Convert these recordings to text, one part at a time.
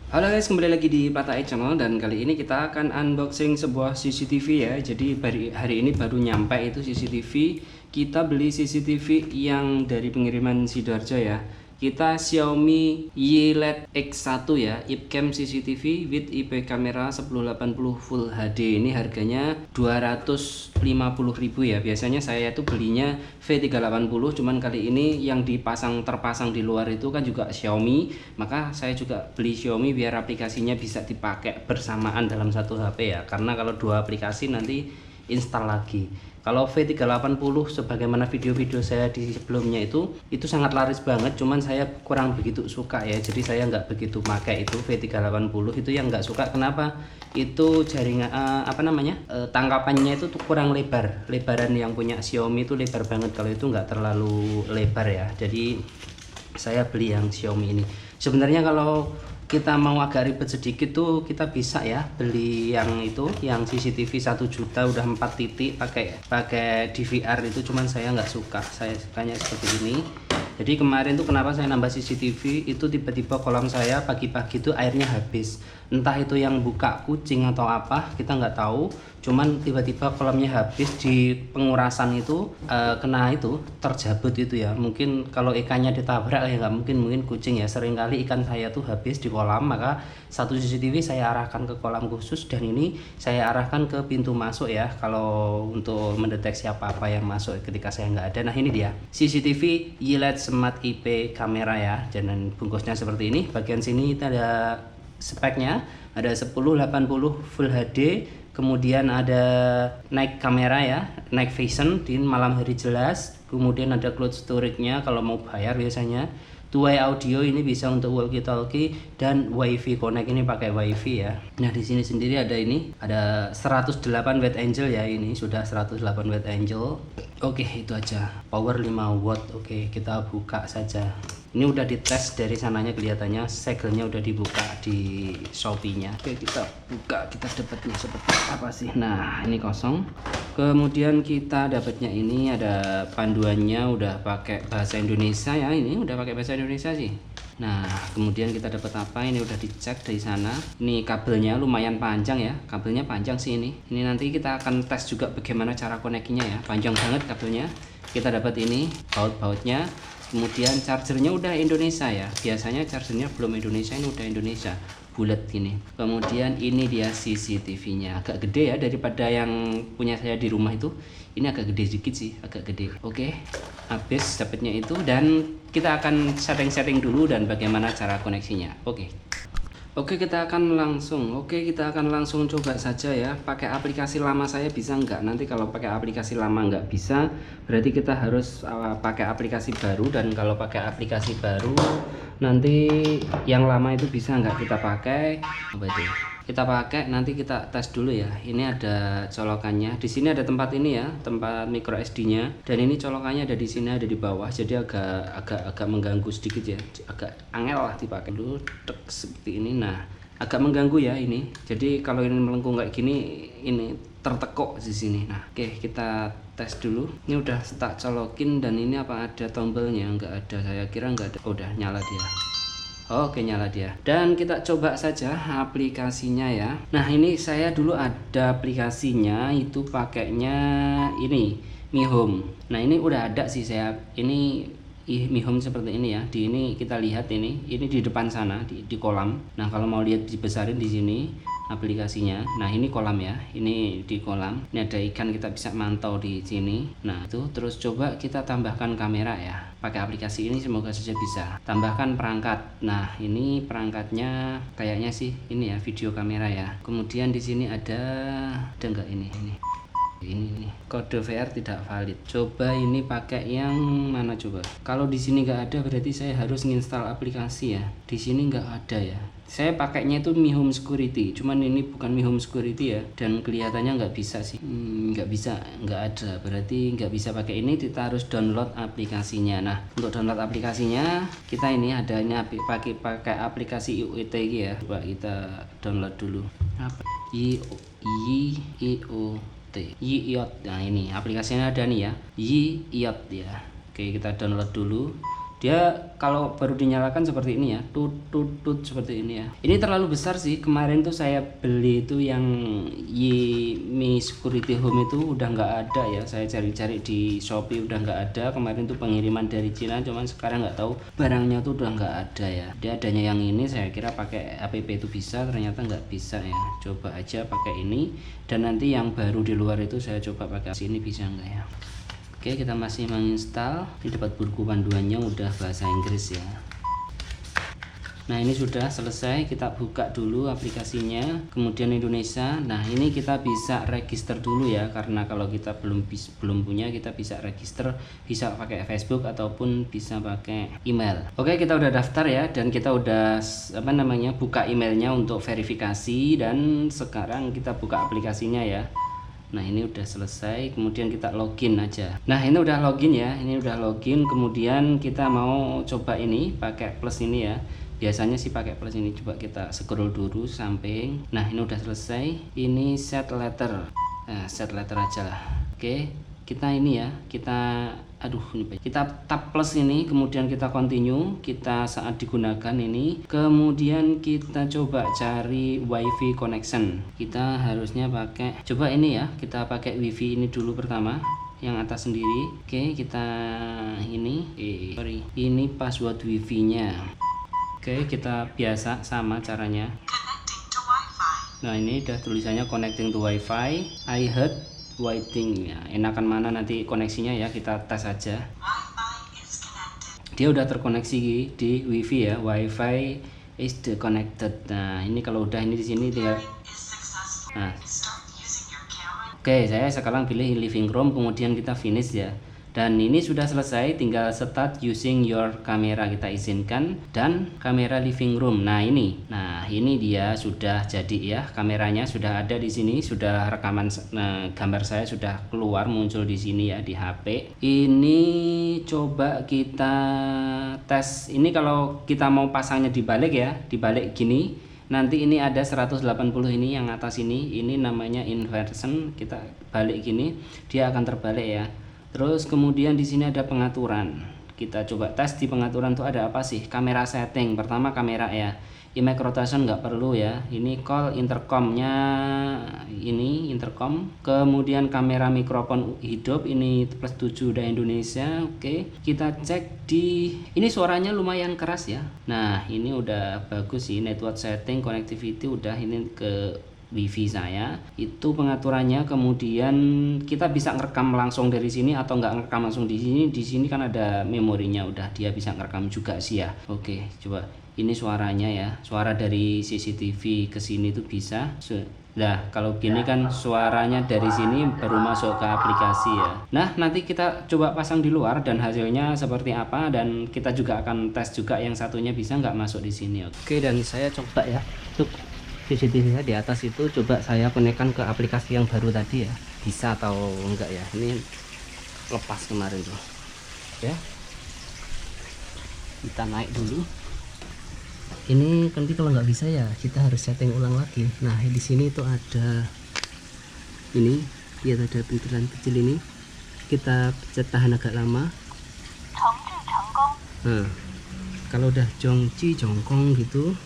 Halo guys, kembali lagi di Plata Eye Channel dan kali ini kita akan unboxing sebuah CCTV ya. Jadi hari ini baru nyampe itu CCTV. Kita beli CCTV yang dari pengiriman Sidoarjo ya. Kita Xiaomi YLED X1 ya, IPCAM CCTV with IP kamera 1080 Full HD. Ini harganya 250.000 ya. Biasanya saya tuh belinya V380, cuman kali ini yang terpasang di luar itu kan juga Xiaomi. Maka saya juga beli Xiaomi biar aplikasinya bisa dipakai bersamaan dalam satu HP ya. Karena kalau dua aplikasi nanti install lagi. Kalau V380 sebagaimana video-video saya di sebelumnya itu sangat laris banget, cuman saya kurang begitu suka ya. Jadi saya nggak begitu pakai itu V380 itu yang nggak suka. Kenapa? Itu jaringan tangkapannya itu tuh kurang lebar. Lebaran yang punya Xiaomi itu lebar banget, kalau itu nggak terlalu lebar ya. Jadi saya beli yang Xiaomi ini. Sebenarnya kalau kita mau agak ribet sedikit tuh kita bisa ya beli yang CCTV 1 juta udah 4 titik pakai DVR itu, cuman saya nggak suka, saya sukanya seperti ini. Jadi kemarin tuh kenapa saya nambah CCTV itu, tiba-tiba kolam saya pagi-pagi tuh airnya habis, entah itu yang buka kucing atau apa kita nggak tahu, cuman tiba-tiba kolamnya habis. Di pengurasan itu kena itu terjabut itu ya, mungkin kalau ikannya ditabrak ya nggak mungkin kucing ya. Seringkali ikan saya tuh habis di kolam, maka satu CCTV saya arahkan ke kolam khusus dan ini saya arahkan ke pintu masuk ya, kalau untuk mendeteksi apa-apa yang masuk ketika saya nggak ada. Nah ini dia CCTV YLED Smart IP kamera ya, dan bungkusnya seperti ini. Bagian sini kita ada speknya, ada 1080 Full HD, kemudian ada night kamera ya, night vision di malam hari jelas, kemudian ada cloud storage-nya kalau mau bayar biasanya. Two-way audio ini bisa untuk walkie talkie dan wifi, connect ini pakai wifi ya. Nah di sini sendiri ada 108 watt angel ya, ini sudah 108 watt angel. Oke, itu aja. Power 5 watt. Oke, kita buka saja. Ini udah dites dari sananya, kelihatannya segelnya udah dibuka di Shopee-nya. Oke, kita buka, kita dapatnya seperti apa sih? Nah, ini kosong. Kemudian kita dapatnya ini ada panduannya udah pakai bahasa Indonesia ya. Ini udah pakai bahasa Indonesia sih. Nah, kemudian kita dapat apa? Ini udah dicek dari sana. Ini kabelnya lumayan panjang ya. Kabelnya panjang sih ini. Ini nanti kita akan tes juga bagaimana cara konekinya ya. Panjang banget kabelnya. Kita dapat ini baut-bautnya. Kemudian chargernya udah Indonesia ya. Biasanya chargernya belum Indonesia, ini udah Indonesia. Bulat gini. Kemudian ini dia CCTV-nya. Agak gede ya daripada yang punya saya di rumah itu. Ini agak gede sedikit sih, agak gede. Oke. Habis dapatnya itu, dan kita akan setting-setting dulu dan bagaimana cara koneksinya. Oke, kita akan langsung coba saja ya. Pakai aplikasi lama saya bisa nggak? Nanti kalau pakai aplikasi lama nggak bisa, berarti kita harus pakai aplikasi baru. Dan kalau pakai aplikasi baru, nanti yang lama itu bisa nggak kita pakai? Coba deh. Kita pakai, nanti kita tes dulu ya. Ini ada colokannya. Di sini ada tempat ini ya, tempat micro SD-nya. Dan ini colokannya ada di sini, ada di bawah. Jadi agak mengganggu sedikit ya. Agak angel lah dipakai dulu. Tek, seperti ini. Nah, agak mengganggu ya ini. Jadi kalau ini melengkung kayak gini, ini tertekuk di sini. Nah, oke, kita tes dulu. Ini udah tak colokin, dan ini apa ada tombolnya? Enggak ada. Saya kira enggak ada. Oh, udah nyala dia. Oke, nyala dia. Dan kita coba saja aplikasinya ya. Nah, ini saya dulu ada aplikasinya, itu pakainya ini Mi Home. Nah, ini udah ada sih saya. Ini Mi Home seperti ini ya. Di ini kita lihat ini di depan sana di kolam. Nah, kalau mau lihat dibesarin di sini aplikasinya. Nah, ini kolam ya. Ini di kolam. Ini ada ikan, kita bisa mantau di sini. Nah, itu terus coba kita tambahkan kamera ya. Pakai aplikasi ini semoga saja bisa. Tambahkan perangkat. Nah, ini perangkatnya kayaknya sih ini ya, video kamera ya. Kemudian di sini ada enggak ini kode VR tidak valid. Coba ini pakai yang mana coba? Kalau di sini nggak ada berarti saya harus nginstal aplikasi ya. Di sini nggak ada ya. Saya pakainya itu Mi Home Security, cuman ini bukan Mi Home Security ya, dan kelihatannya nggak bisa sih. Nggak bisa, nggak ada. Berarti nggak bisa pakai ini. Kita harus download aplikasinya. Nah, untuk download aplikasinya kita ini pakai aplikasi IoT ya. Coba kita download dulu. Apa? YIOT. Nah, ini aplikasinya ada nih ya, YIOT ya. Oke, kita download dulu. Dia kalau baru dinyalakan seperti ini ya, tut tut tut seperti ini ya. Ini terlalu besar sih. Kemarin tuh saya beli itu yang Mi Security Home itu udah nggak ada ya. Saya cari-cari di Shopee udah nggak ada. Kemarin tuh pengiriman dari Cina, cuman sekarang nggak tahu barangnya tuh udah nggak ada ya. Dia adanya yang ini, saya kira pakai app itu bisa, ternyata nggak bisa ya. Coba aja pakai ini, dan nanti yang baru di luar itu saya coba pakai sini, bisa nggak ya. Oke, kita masih menginstal. Ini dapat buku panduannya udah bahasa Inggris ya. Nah, ini sudah selesai. Kita buka dulu aplikasinya, kemudian Indonesia. Nah, ini kita bisa register dulu ya, karena kalau kita belum punya, kita bisa register, bisa pakai Facebook ataupun bisa pakai email. Oke, kita udah daftar ya, dan kita udah buka emailnya untuk verifikasi, dan sekarang kita buka aplikasinya ya. Nah, ini udah selesai, kemudian kita login aja. Nah, ini udah login ya, kemudian kita mau coba ini pakai plus ini ya. Biasanya sih pakai plus ini. Coba kita scroll dulu samping. Nah, ini udah selesai. Ini set letter. Nah, set letter aja lah. Oke, kita ini ya, kita tap plus ini, kemudian kita continue. Kita saat digunakan ini, kemudian kita coba cari wifi connection. Kita harusnya pakai, coba ini ya, kita pakai wifi ini dulu pertama, yang atas sendiri. Oke, kita ini password wifi nya. Oke, kita biasa sama caranya. Nah, ini udah tulisannya connecting to wifi. I heard waiting ya. Enakan mana nanti koneksinya ya, kita tes aja. Dia udah terkoneksi di wifi ya, wifi is connected. Nah, ini kalau udah ini di sini tinggal. Nah, oke, saya sekarang pilih living room, kemudian kita finish ya. Dan ini sudah selesai, tinggal start using your camera, kita izinkan, dan kamera living room. Nah, ini dia sudah jadi ya, kameranya sudah ada di sini, sudah rekaman. Nah, gambar saya sudah keluar muncul di sini ya, di HP. Ini coba kita tes. Ini kalau kita mau pasangnya dibalik ya, dibalik gini. Nanti ini ada 180 ini yang atas ini namanya inversion. Kita balik gini, dia akan terbalik ya. Terus kemudian di sini ada pengaturan. Kita coba tes di pengaturan tuh ada apa sih? Kamera setting. Pertama kamera ya. Image rotation nggak perlu ya. Ini call intercomnya, ini intercom. Kemudian kamera mikrofon hidup ini +7 udah Indonesia. Oke, kita cek di ini, suaranya lumayan keras ya. Nah, ini udah bagus sih. Network setting, connectivity udah ini ke wifi saya, itu pengaturannya. Kemudian kita bisa ngerekam langsung dari sini atau nggak ngerekam langsung di sini. Di sini kan ada memorinya, udah dia bisa ngerekam juga sih ya. Oke, coba ini suaranya ya, suara dari CCTV ke sini tuh bisa. Nah, kalau gini kan suaranya dari sini baru masuk ke aplikasi ya. Nah, nanti kita coba pasang di luar dan hasilnya seperti apa, dan kita juga akan tes juga yang satunya bisa nggak masuk di sini. Oke, dan saya coba ya, CCTV di atas itu coba saya konekkan ke aplikasi yang baru tadi ya, bisa atau enggak ya. Ini lepas kemarin tuh ya, kita naik dulu. Ini nanti kalau nggak bisa ya kita harus setting ulang lagi. Nah, di sini itu ada ini, lihat ada pintulan kecil ini, kita pencet tahan agak lama. Nah, kalau udah jongkong gitu,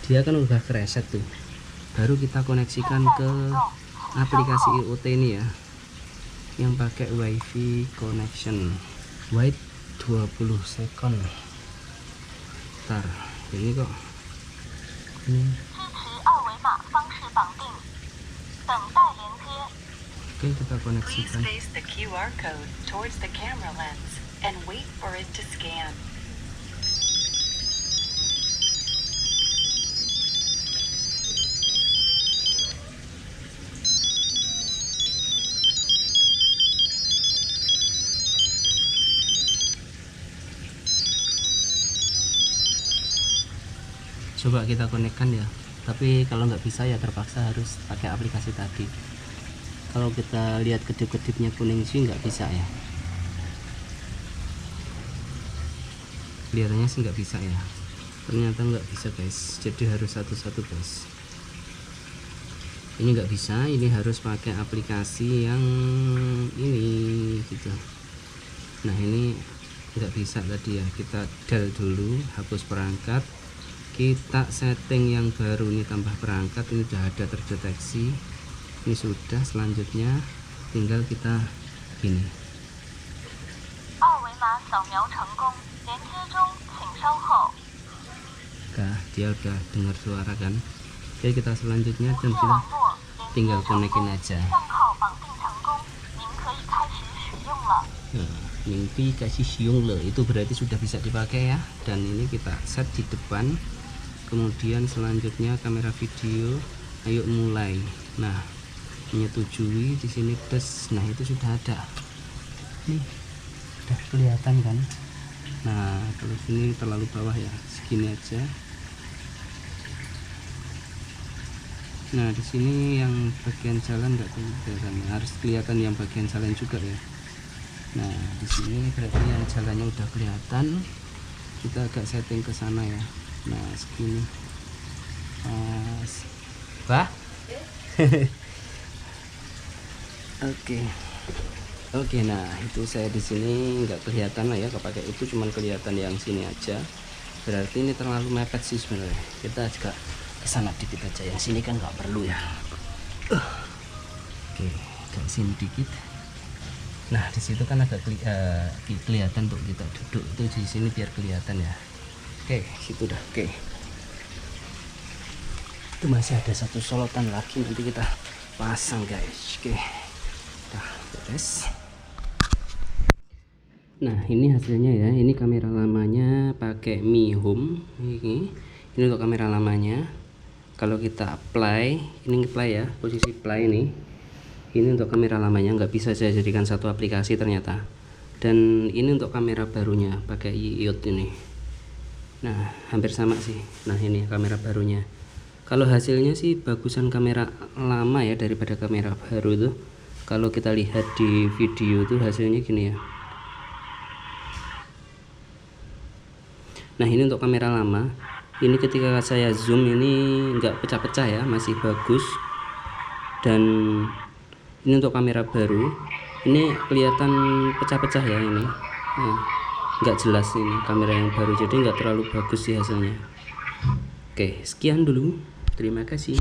dia kan udah kereset tuh, baru kita koneksikan ke aplikasi IoT ini ya, yang pakai wifi connection. Wait 20 second. Ntar ini kok oke, kita koneksikan. Coba kita konekkan ya, tapi kalau nggak bisa ya terpaksa harus pakai aplikasi tadi. Kalau kita lihat kedip-kedipnya kuning sih nggak bisa ya, kelihatannya sih nggak bisa ya, ternyata nggak bisa guys, jadi harus satu-satu guys. Ini nggak bisa, ini harus pakai aplikasi yang ini gitu. Nah, ini nggak bisa tadi ya. Kita del dulu, hapus perangkat, kita setting yang baru, ini tambah perangkat, ini sudah ada terdeteksi, ini sudah. Selanjutnya tinggal kita gini. Nah, dia udah dengar suara kan. Oke, kita selanjutnya dan kita tinggal konekin aja. Nah, mimpi kasih siung le, itu berarti sudah bisa dipakai ya. Dan ini kita set di depan. Kemudian selanjutnya kamera video, ayo mulai. Nah, menyetujui di sini tes. Nah, itu sudah ada. Nih, udah kelihatan kan. Nah, terus ini terlalu bawah ya, segini aja. Nah, di sini yang bagian jalan nggak kelihatan, harus kelihatan yang bagian jalan juga ya. Nah, di sini berarti yang jalannya udah kelihatan. Kita agak setting ke sana ya. Nah, segini. Wah. Oke, nah itu saya di sini nggak kelihatan lah ya, kepakai itu cuman kelihatan yang sini aja. Berarti ini terlalu mepet sih sebenarnya. Kita juga kesana dikit aja, yang sini kan nggak perlu ya. Oke, ke sini dikit. Nah, di situ kan agak kelihatan untuk kita duduk itu di sini biar kelihatan ya. Oke, situ dah. Oke. Itu masih ada satu solotan lagi, nanti kita pasang guys. Oke. Nah, beres. Nah, ini hasilnya ya. Ini kamera lamanya pakai Mi Home. Ini untuk kamera lamanya. Kalau kita apply, ini apply ya, posisi play ini untuk kamera lamanya, nggak bisa saya jadikan satu aplikasi ternyata. Dan ini untuk kamera barunya pakai iOS ini. Nah, hampir sama sih. Nah, ini kamera barunya. Kalau hasilnya sih bagusan kamera lama ya daripada kamera baru itu. Kalau kita lihat di video itu hasilnya gini ya. Nah, ini untuk kamera lama. Ini ketika saya zoom ini nggak pecah-pecah ya, masih bagus. Dan ini untuk kamera baru, ini kelihatan pecah-pecah ya ini. Nah, nggak jelas ini kamera yang baru, jadi nggak terlalu bagus sih hasilnya. Oke, sekian dulu. Terima kasih.